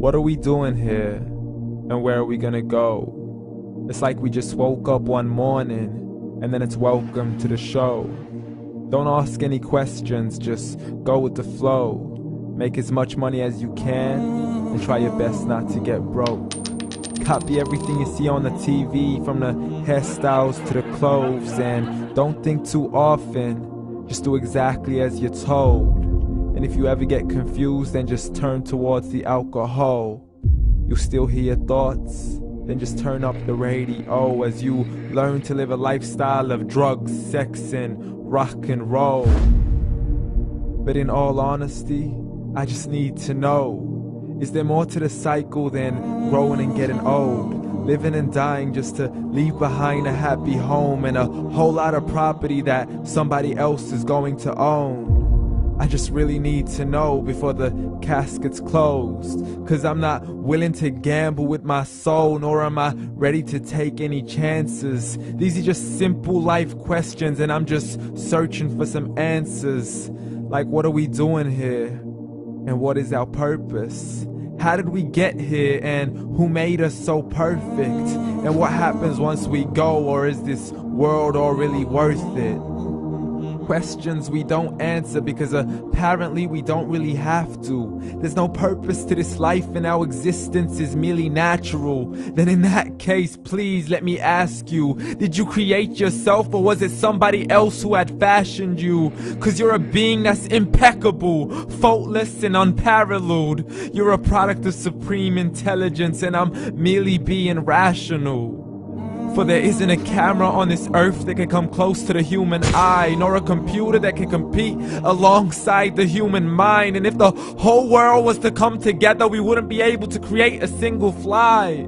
What are we doing here? And where are we gonna go? It's like we just woke up one morning, and then it's welcome to the show. Don't ask any questions, just go with the flow. Make as much money as you can, and try your best not to get broke. Copy everything you see on the TV, from the hairstyles to the clothes, and don't think too often, just do exactly as you're told. And if you ever get confused, then just turn towards the alcohol. You'll still hear your thoughts, then just turn up the radio as you learn to live a lifestyle of drugs, sex, and rock and roll. But in all honesty, I just need to know, is there more to the cycle than growing and getting old? Living and dying just to leave behind a happy home and a whole lot of property that somebody else is going to own. I just really need to know before the casket's closed, 'cause I'm not willing to gamble with my soul, nor am I ready to take any chances. These are just simple life questions, and I'm just searching for some answers. Like, what are we doing here? And what is our purpose? How did we get here, and who made us so perfect? And what happens once we go, or is this world all really worth it? Questions we don't answer because apparently we don't really have to. There's no purpose to this life and our existence is merely natural. Then in that case, please let me ask you, did you create yourself, or was it somebody else who had fashioned you? 'Cause you're a being that's impeccable, faultless and unparalleled. You're a product of supreme intelligence, and I'm merely being rational. For there isn't a camera on this earth that can come close to the human eye, nor a computer that can compete alongside the human mind. And if the whole world was to come together, we wouldn't be able to create a single fly.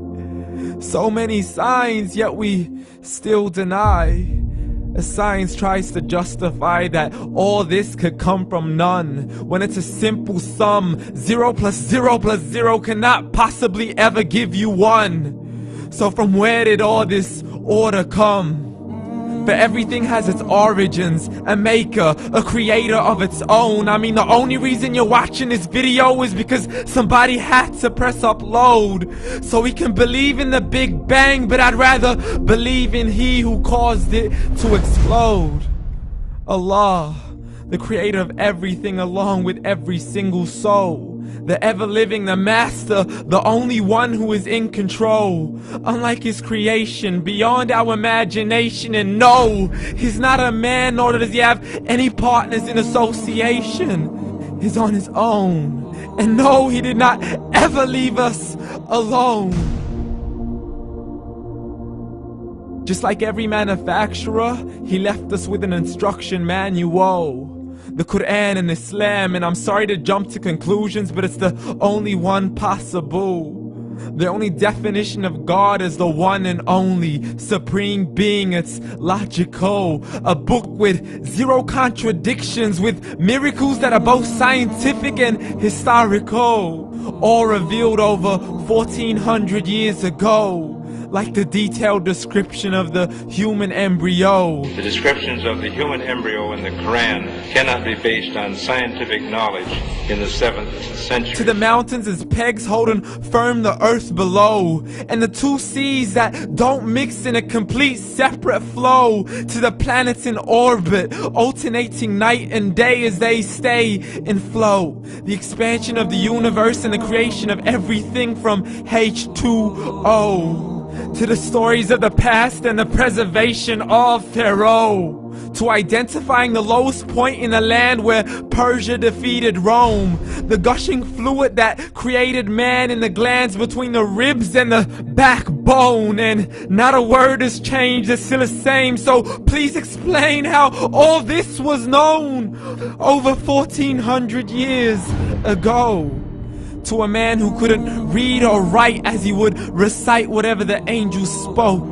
So many signs, yet we still deny. As science tries to justify that all this could come from none, when it's a simple sum. 0 plus 0 plus 0 cannot possibly ever give you 1. So from where did all this order come? For everything has its origins, a maker, a creator of its own. I mean, the only reason you're watching this video is because somebody had to press upload. So we can believe in the Big Bang, but I'd rather believe in He who caused it to explode. Allah, the creator of everything along with every single soul. The ever-living, the master, the only one who is in control. Unlike his creation, beyond our imagination. And no, he's not a man, nor does he have any partners in association. He's on his own. And no, he did not ever leave us alone. Just like every manufacturer, he left us with an instruction manual. The Quran and Islam, and I'm sorry to jump to conclusions, but it's the only one possible. The only definition of God is the one and only supreme being. It's logical, a book with 0 contradictions, with miracles that are both scientific and historical, all revealed over 1400 years ago. Like the detailed description of the human embryo. The descriptions of the human embryo in the Quran cannot be based on scientific knowledge in the 7th century. To the mountains as pegs holding firm the earth below, and the 2 seas that don't mix in a complete separate flow. To the planets in orbit, alternating night and day as they stay in flow. The expansion of the universe and the creation of everything from H2O. To the stories of the past and the preservation of Pharaoh. To identifying the lowest point in the land where Persia defeated Rome. The gushing fluid that created man in the glands between the ribs and the backbone. And not a word has changed, it's still the same. So please explain how all this was known over 1400 years ago. To a man who couldn't read or write, as he would recite whatever the angels spoke.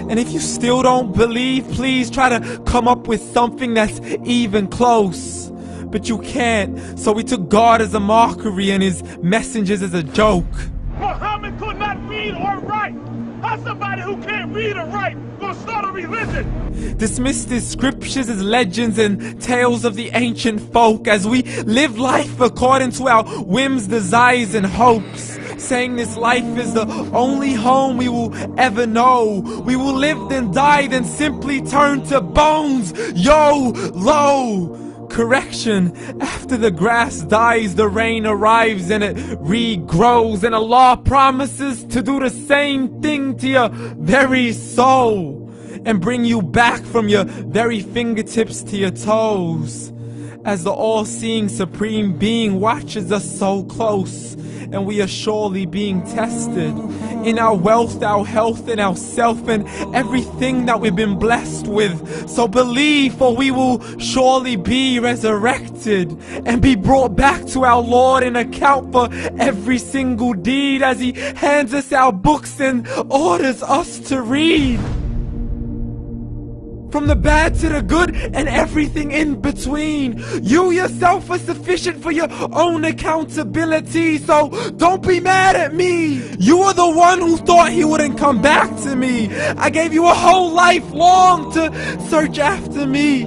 And if you still don't believe, please try to come up with something that's even close. But you can't, so we took God as a mockery and his messengers as a joke. Muhammad could not read or write. How's somebody who can't read or write gonna start a religion? Dismissed his scriptures as legends and tales of the ancient folk, as we live life according to our whims, desires, and hopes. saying this life is the only home we will ever know. We will live then die, then simply turn to bones. YOLO! Correction, after the grass dies, the rain arrives and it regrows, and Allah promises to do the same thing to your very soul and bring you back from your very fingertips to your toes, as the all-seeing supreme being watches us so close, and we are surely being tested in our wealth, our health, and our self, and everything that we've been blessed with. So believe, for we will surely be resurrected and be brought back to our Lord and account for every single deed, as He hands us our books and orders us to read. From the bad to the good and everything in between. You yourself are sufficient for your own accountability, so don't be mad at me. You are the one who thought He wouldn't come back to me. I gave you a whole life long to search after me,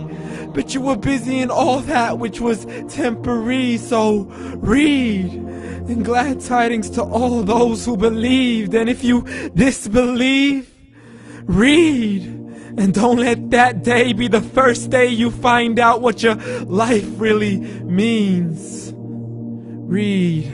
but you were busy in all that which was temporary. So read, and glad tidings to all those who believed. And if you disbelieve, read. And don't let that day be the first day you find out what your life really means. Read.